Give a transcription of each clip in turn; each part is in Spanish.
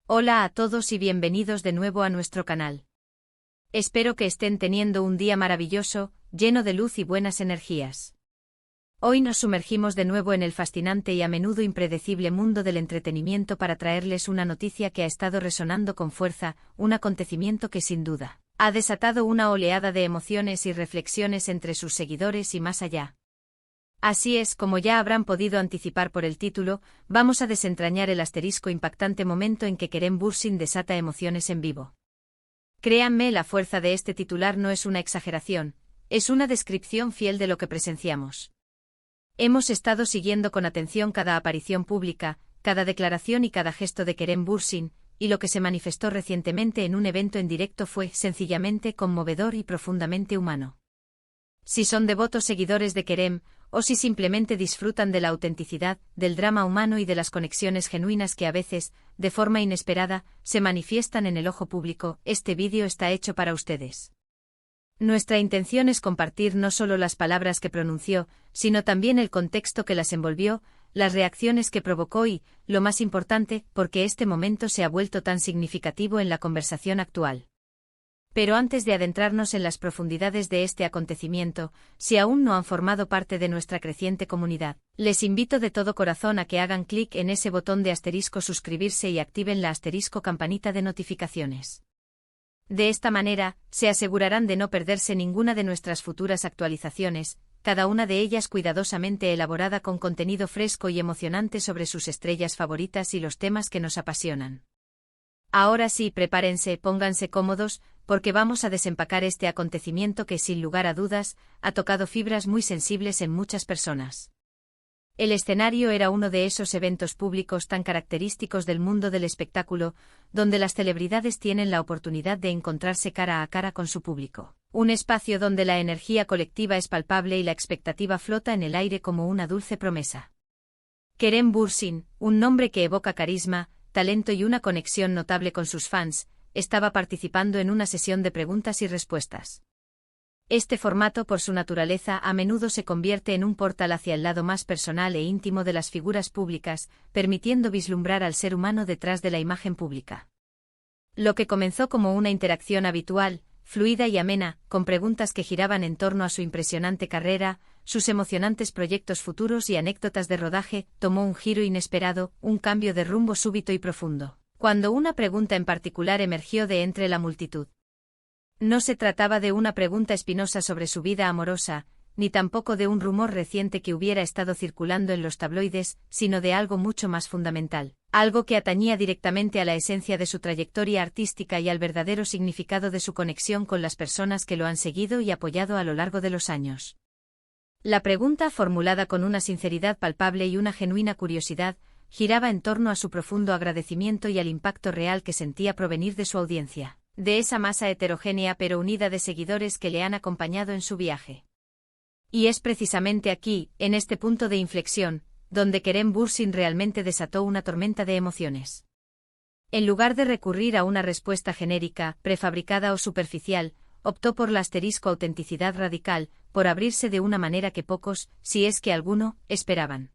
Hola a todos y bienvenidos de nuevo a nuestro canal. Espero que estén teniendo un día maravilloso, lleno de luz y buenas energías. Hoy nos sumergimos de nuevo en el fascinante y a menudo impredecible mundo del entretenimiento para traerles una noticia que ha estado resonando con fuerza, un acontecimiento que sin duda ha desatado una oleada de emociones y reflexiones entre sus seguidores y más allá. Así es, como ya habrán podido anticipar por el título, vamos a desentrañar el impactante momento en que Kerem Bürsin desata emociones en vivo. Créanme, la fuerza de este titular no es una exageración, es una descripción fiel de lo que presenciamos. Hemos estado siguiendo con atención cada aparición pública, cada declaración y cada gesto de Kerem Bürsin, y lo que se manifestó recientemente en un evento en directo fue sencillamente conmovedor y profundamente humano. Si son devotos seguidores de Kerem, o si simplemente disfrutan de la autenticidad, del drama humano y de las conexiones genuinas que a veces, de forma inesperada, se manifiestan en el ojo público, este vídeo está hecho para ustedes. Nuestra intención es compartir no solo las palabras que pronunció, sino también el contexto que las envolvió, las reacciones que provocó y, lo más importante, por qué este momento se ha vuelto tan significativo en la conversación actual. Pero antes de adentrarnos en las profundidades de este acontecimiento, si aún no han formado parte de nuestra creciente comunidad, les invito de todo corazón a que hagan clic en ese botón de suscribirse y activen la campanita de notificaciones. De esta manera, se asegurarán de no perderse ninguna de nuestras futuras actualizaciones, cada una de ellas cuidadosamente elaborada con contenido fresco y emocionante sobre sus estrellas favoritas y los temas que nos apasionan. Ahora sí, prepárense, pónganse cómodos, porque vamos a desempacar este acontecimiento que, sin lugar a dudas, ha tocado fibras muy sensibles en muchas personas. El escenario era uno de esos eventos públicos tan característicos del mundo del espectáculo, donde las celebridades tienen la oportunidad de encontrarse cara a cara con su público. Un espacio donde la energía colectiva es palpable y la expectativa flota en el aire como una dulce promesa. Kerem Bürsin, un nombre que evoca carisma, talento y una conexión notable con sus fans, estaba participando en una sesión de preguntas y respuestas. Este formato, por su naturaleza, a menudo se convierte en un portal hacia el lado más personal e íntimo de las figuras públicas, permitiendo vislumbrar al ser humano detrás de la imagen pública. Lo que comenzó como una interacción habitual, fluida y amena, con preguntas que giraban en torno a su impresionante carrera, sus emocionantes proyectos futuros y anécdotas de rodaje, tomó un giro inesperado, un cambio de rumbo súbito y profundo, cuando una pregunta en particular emergió de entre la multitud. No se trataba de una pregunta espinosa sobre su vida amorosa, ni tampoco de un rumor reciente que hubiera estado circulando en los tabloides, sino de algo mucho más fundamental, algo que atañía directamente a la esencia de su trayectoria artística y al verdadero significado de su conexión con las personas que lo han seguido y apoyado a lo largo de los años. La pregunta, formulada con una sinceridad palpable y una genuina curiosidad, giraba en torno a su profundo agradecimiento y al impacto real que sentía provenir de su audiencia, de esa masa heterogénea pero unida de seguidores que le han acompañado en su viaje. Y es precisamente aquí, en este punto de inflexión, donde Kerem Bürsin realmente desató una tormenta de emociones. En lugar de recurrir a una respuesta genérica, prefabricada o superficial, optó por la autenticidad radical, por abrirse de una manera que pocos, si es que alguno, esperaban.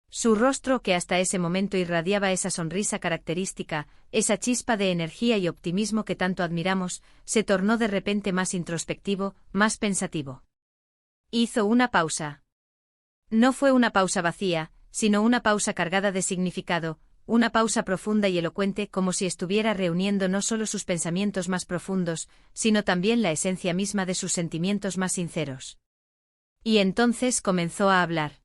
Su rostro, que hasta ese momento irradiaba esa sonrisa característica, esa chispa de energía y optimismo que tanto admiramos, se tornó de repente más introspectivo, más pensativo. Hizo una pausa. No fue una pausa vacía, sino una pausa cargada de significado, una pausa profunda y elocuente, como si estuviera reuniendo no solo sus pensamientos más profundos, sino también la esencia misma de sus sentimientos más sinceros. Y entonces comenzó a hablar.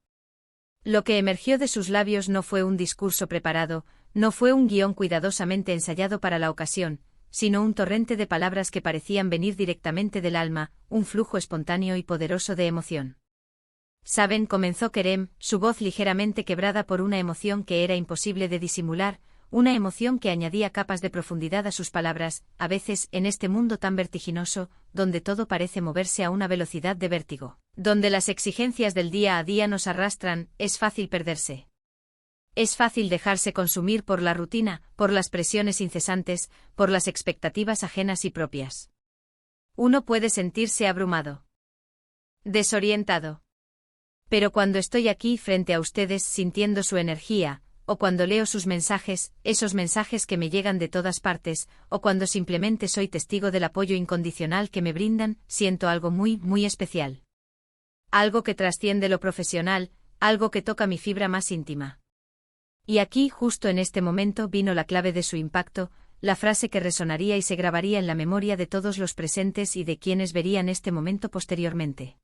Lo que emergió de sus labios no fue un discurso preparado, no fue un guión cuidadosamente ensayado para la ocasión, sino un torrente de palabras que parecían venir directamente del alma, un flujo espontáneo y poderoso de emoción. «Saben», comenzó Kerem, su voz ligeramente quebrada por una emoción que era imposible de disimular, una emoción que añadía capas de profundidad a sus palabras, a veces, en este mundo tan vertiginoso, donde todo parece moverse a una velocidad de vértigo, donde las exigencias del día a día nos arrastran, es fácil perderse. Es fácil dejarse consumir por la rutina, por las presiones incesantes, por las expectativas ajenas y propias. Uno puede sentirse abrumado, desorientado. Pero cuando estoy aquí frente a ustedes sintiendo su energía, o cuando leo sus mensajes, esos mensajes que me llegan de todas partes, o cuando simplemente soy testigo del apoyo incondicional que me brindan, siento algo muy, muy especial. Algo que trasciende lo profesional, algo que toca mi fibra más íntima. Y aquí, justo en este momento, vino la clave de su impacto, la frase que resonaría y se grabaría en la memoria de todos los presentes y de quienes verían este momento posteriormente.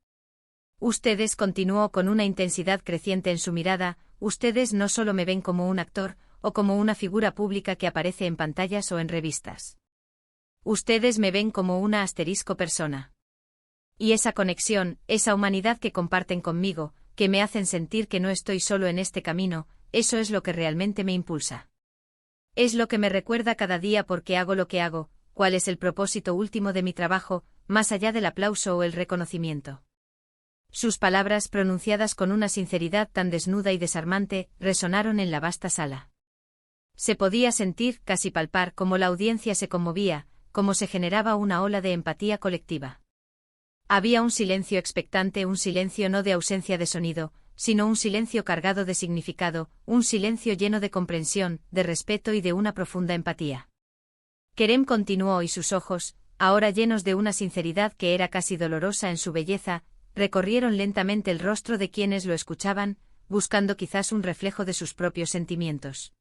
Ustedes, continuó con una intensidad creciente en su mirada, ustedes no solo me ven como un actor, o como una figura pública que aparece en pantallas o en revistas. Ustedes me ven como una asterisco persona. Y esa conexión, esa humanidad que comparten conmigo, que me hacen sentir que no estoy solo en este camino, eso es lo que realmente me impulsa. Es lo que me recuerda cada día por qué hago lo que hago, cuál es el propósito último de mi trabajo, más allá del aplauso o el reconocimiento. Sus palabras, pronunciadas con una sinceridad tan desnuda y desarmante, resonaron en la vasta sala. Se podía sentir, casi palpar, cómo la audiencia se conmovía, cómo se generaba una ola de empatía colectiva. Había un silencio expectante, un silencio no de ausencia de sonido, sino un silencio cargado de significado, un silencio lleno de comprensión, de respeto y de una profunda empatía. Kerem continuó y sus ojos, ahora llenos de una sinceridad que era casi dolorosa en su belleza, recorrieron lentamente el rostro de quienes lo escuchaban, buscando quizás un reflejo de sus propios sentimientos.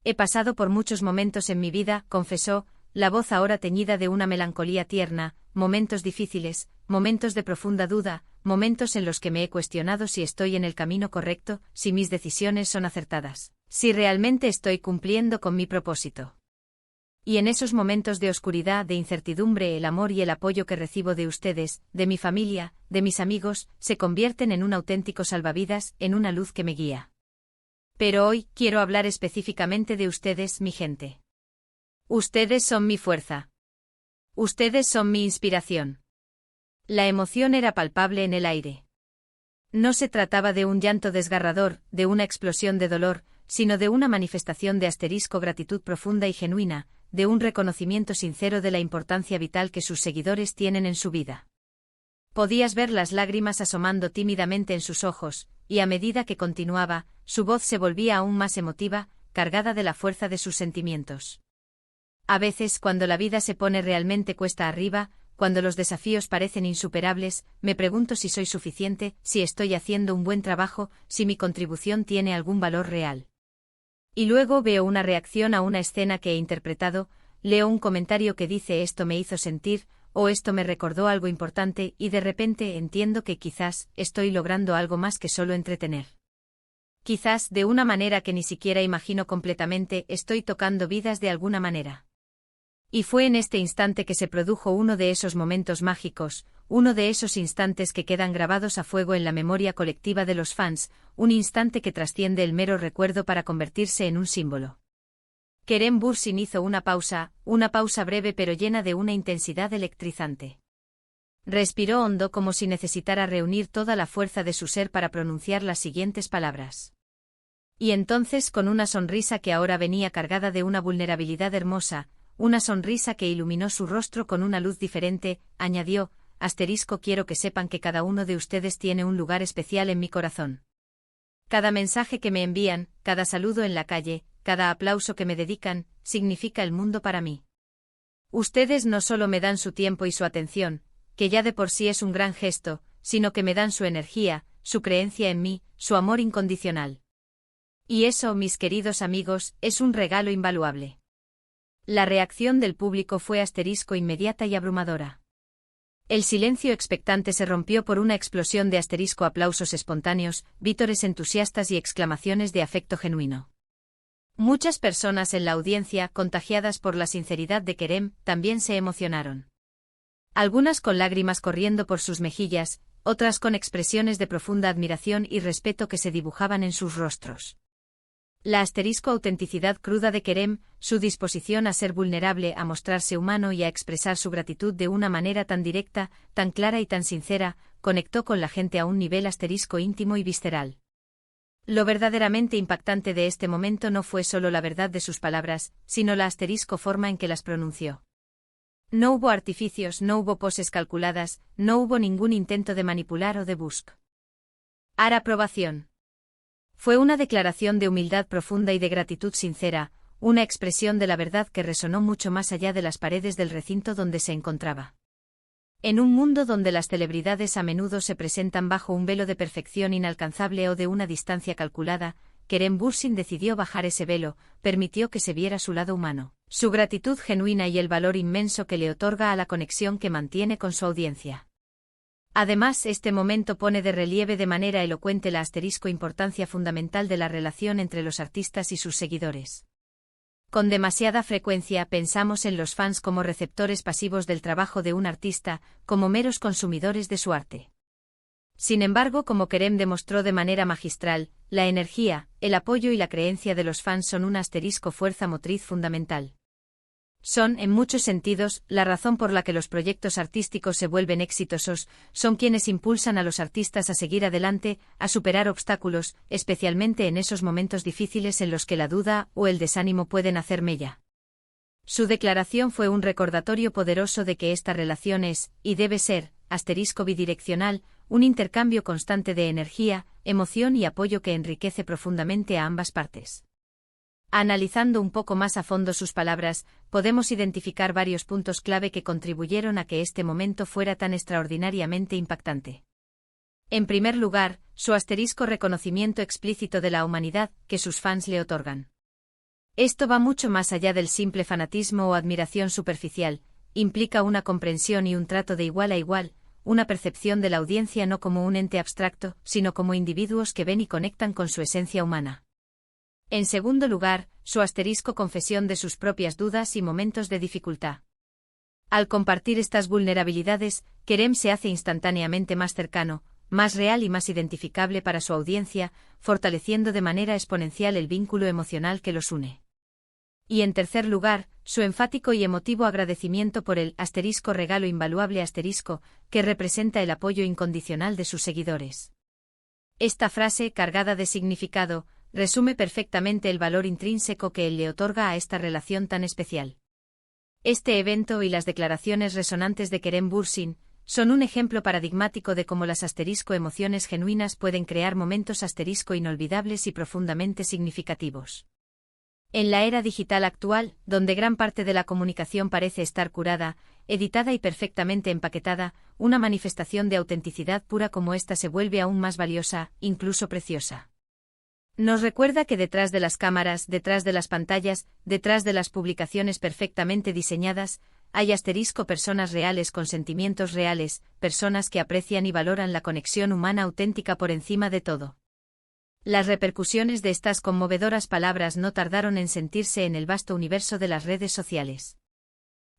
He pasado por muchos momentos en mi vida, confesó, la voz ahora teñida de una melancolía tierna, momentos difíciles, momentos de profunda duda, momentos en los que me he cuestionado si estoy en el camino correcto, si mis decisiones son acertadas, si realmente estoy cumpliendo con mi propósito. Y en esos momentos de oscuridad, de incertidumbre, el amor y el apoyo que recibo de ustedes, de mi familia, de mis amigos, se convierten en un auténtico salvavidas, en una luz que me guía. Pero hoy, quiero hablar específicamente de ustedes, mi gente. Ustedes son mi fuerza. Ustedes son mi inspiración. La emoción era palpable en el aire. No se trataba de un llanto desgarrador, de una explosión de dolor, sino de una manifestación de gratitud profunda y genuina, de un reconocimiento sincero de la importancia vital que sus seguidores tienen en su vida. Podías ver las lágrimas asomando tímidamente en sus ojos, y a medida que continuaba, su voz se volvía aún más emotiva, cargada de la fuerza de sus sentimientos. A veces, cuando la vida se pone realmente cuesta arriba, cuando los desafíos parecen insuperables, me pregunto si soy suficiente, si estoy haciendo un buen trabajo, si mi contribución tiene algún valor real. Y luego veo una reacción a una escena que he interpretado, leo un comentario que dice esto me hizo sentir, o esto me recordó algo importante, y de repente entiendo que quizás estoy logrando algo más que solo entretener. Quizás, de una manera que ni siquiera imagino completamente, estoy tocando vidas de alguna manera. Y fue en este instante que se produjo uno de esos momentos mágicos, uno de esos instantes que quedan grabados a fuego en la memoria colectiva de los fans, un instante que trasciende el mero recuerdo para convertirse en un símbolo. Kerem Bürsin hizo una pausa breve pero llena de una intensidad electrizante. Respiró hondo como si necesitara reunir toda la fuerza de su ser para pronunciar las siguientes palabras. Y entonces, con una sonrisa que ahora venía cargada de una vulnerabilidad hermosa, una sonrisa que iluminó su rostro con una luz diferente, añadió, quiero que sepan que cada uno de ustedes tiene un lugar especial en mi corazón. Cada mensaje que me envían, cada saludo en la calle, cada aplauso que me dedican, significa el mundo para mí. Ustedes no solo me dan su tiempo y su atención, que ya de por sí es un gran gesto, sino que me dan su energía, su creencia en mí, su amor incondicional. Y eso, mis queridos amigos, es un regalo invaluable. La reacción del público fue inmediata y abrumadora. El silencio expectante se rompió por una explosión de aplausos espontáneos, vítores entusiastas y exclamaciones de afecto genuino. Muchas personas en la audiencia, contagiadas por la sinceridad de Kerem, también se emocionaron. Algunas con lágrimas corriendo por sus mejillas, otras con expresiones de profunda admiración y respeto que se dibujaban en sus rostros. La autenticidad cruda de Kerem, su disposición a ser vulnerable, a mostrarse humano y a expresar su gratitud de una manera tan directa, tan clara y tan sincera, conectó con la gente a un nivel íntimo y visceral. Lo verdaderamente impactante de este momento no fue solo la verdad de sus palabras, sino la forma en que las pronunció. No hubo artificios, no hubo poses calculadas, no hubo ningún intento de manipular o de buscar aprobación. Fue una declaración de humildad profunda y de gratitud sincera, una expresión de la verdad que resonó mucho más allá de las paredes del recinto donde se encontraba. En un mundo donde las celebridades a menudo se presentan bajo un velo de perfección inalcanzable o de una distancia calculada, Kerem Bürsin decidió bajar ese velo, permitió que se viera su lado humano, su gratitud genuina y el valor inmenso que le otorga a la conexión que mantiene con su audiencia. Además, este momento pone de relieve de manera elocuente la importancia fundamental de la relación entre los artistas y sus seguidores. Con demasiada frecuencia pensamos en los fans como receptores pasivos del trabajo de un artista, como meros consumidores de su arte. Sin embargo, como Kerem demostró de manera magistral, la energía, el apoyo y la creencia de los fans son una fuerza motriz fundamental. Son, en muchos sentidos, la razón por la que los proyectos artísticos se vuelven exitosos, son quienes impulsan a los artistas a seguir adelante, a superar obstáculos, especialmente en esos momentos difíciles en los que la duda o el desánimo pueden hacer mella. Su declaración fue un recordatorio poderoso de que esta relación es, y debe ser, bidireccional, un intercambio constante de energía, emoción y apoyo que enriquece profundamente a ambas partes. Analizando un poco más a fondo sus palabras, podemos identificar varios puntos clave que contribuyeron a que este momento fuera tan extraordinariamente impactante. En primer lugar, su reconocimiento explícito de la humanidad que sus fans le otorgan. Esto va mucho más allá del simple fanatismo o admiración superficial, implica una comprensión y un trato de igual a igual, una percepción de la audiencia no como un ente abstracto, sino como individuos que ven y conectan con su esencia humana. En segundo lugar, su confesión de sus propias dudas y momentos de dificultad. Al compartir estas vulnerabilidades, Kerem se hace instantáneamente más cercano, más real y más identificable para su audiencia, fortaleciendo de manera exponencial el vínculo emocional que los une. Y en tercer lugar, su enfático y emotivo agradecimiento por el regalo invaluable que representa el apoyo incondicional de sus seguidores. Esta frase, cargada de significado, resume perfectamente el valor intrínseco que él le otorga a esta relación tan especial. Este evento y las declaraciones resonantes de Kerem Bürsin son un ejemplo paradigmático de cómo las emociones genuinas pueden crear momentos inolvidables y profundamente significativos. En la era digital actual, donde gran parte de la comunicación parece estar curada, editada y perfectamente empaquetada, una manifestación de autenticidad pura como esta se vuelve aún más valiosa, incluso preciosa. Nos recuerda que detrás de las cámaras, detrás de las pantallas, detrás de las publicaciones perfectamente diseñadas, hay personas reales con sentimientos reales, personas que aprecian y valoran la conexión humana auténtica por encima de todo. Las repercusiones de estas conmovedoras palabras no tardaron en sentirse en el vasto universo de las redes sociales.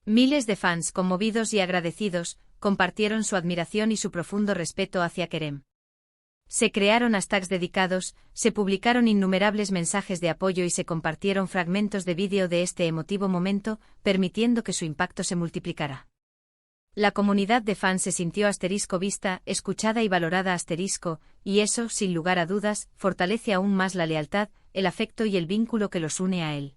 Miles de fans conmovidos y agradecidos compartieron su admiración y su profundo respeto hacia Kerem. Se crearon hashtags dedicados, se publicaron innumerables mensajes de apoyo y se compartieron fragmentos de vídeo de este emotivo momento, permitiendo que su impacto se multiplicara. La comunidad de fans se sintió vista, escuchada y valorada y eso, sin lugar a dudas, fortalece aún más la lealtad, el afecto y el vínculo que los une a él.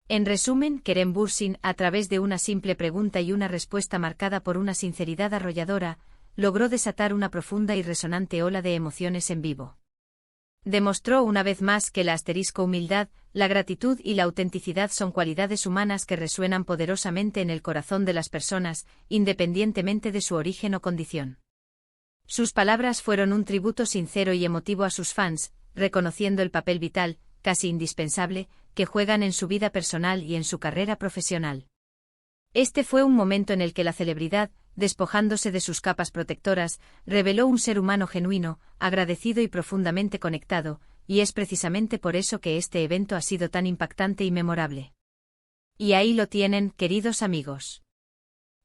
En resumen, Kerem Bürsin, a través de una simple pregunta y una respuesta marcada por una sinceridad arrolladora, logró desatar una profunda y resonante ola de emociones en vivo. Demostró una vez más que la humildad, la gratitud y la autenticidad son cualidades humanas que resuenan poderosamente en el corazón de las personas, independientemente de su origen o condición. Sus palabras fueron un tributo sincero y emotivo a sus fans, reconociendo el papel vital, casi indispensable, que juegan en su vida personal y en su carrera profesional. Este fue un momento en el que la celebridad, despojándose de sus capas protectoras, reveló un ser humano genuino, agradecido y profundamente conectado, y es precisamente por eso que este evento ha sido tan impactante y memorable. Y ahí lo tienen, queridos amigos.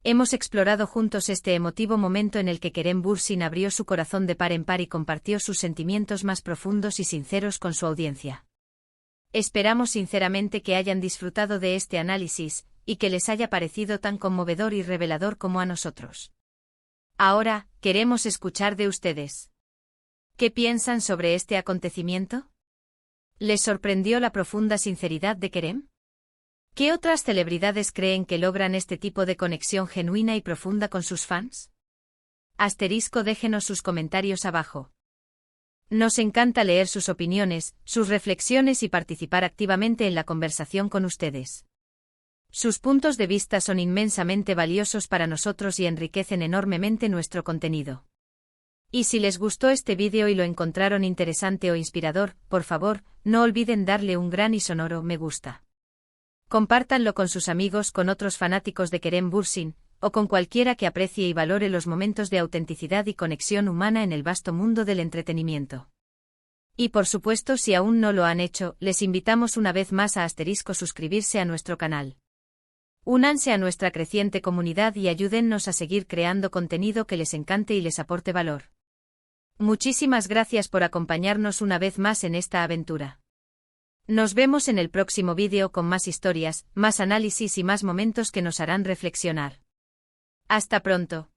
Hemos explorado juntos este emotivo momento en el que Kerem Bürsin abrió su corazón de par en par y compartió sus sentimientos más profundos y sinceros con su audiencia. Esperamos sinceramente que hayan disfrutado de este análisis, y que les haya parecido tan conmovedor y revelador como a nosotros. Ahora, queremos escuchar de ustedes. ¿Qué piensan sobre este acontecimiento? ¿Les sorprendió la profunda sinceridad de Kerem? ¿Qué otras celebridades creen que logran este tipo de conexión genuina y profunda con sus fans? Déjenos sus comentarios abajo. Nos encanta leer sus opiniones, sus reflexiones y participar activamente en la conversación con ustedes. Sus puntos de vista son inmensamente valiosos para nosotros y enriquecen enormemente nuestro contenido. Y si les gustó este vídeo y lo encontraron interesante o inspirador, por favor, no olviden darle un gran y sonoro me gusta. Compártanlo con sus amigos, con otros fanáticos de Kerem Bürsin, o con cualquiera que aprecie y valore los momentos de autenticidad y conexión humana en el vasto mundo del entretenimiento. Y por supuesto, si aún no lo han hecho, les invitamos una vez más a suscribirse a nuestro canal. Únanse a nuestra creciente comunidad y ayúdennos a seguir creando contenido que les encante y les aporte valor. Muchísimas gracias por acompañarnos una vez más en esta aventura. Nos vemos en el próximo vídeo con más historias, más análisis y más momentos que nos harán reflexionar. Hasta pronto.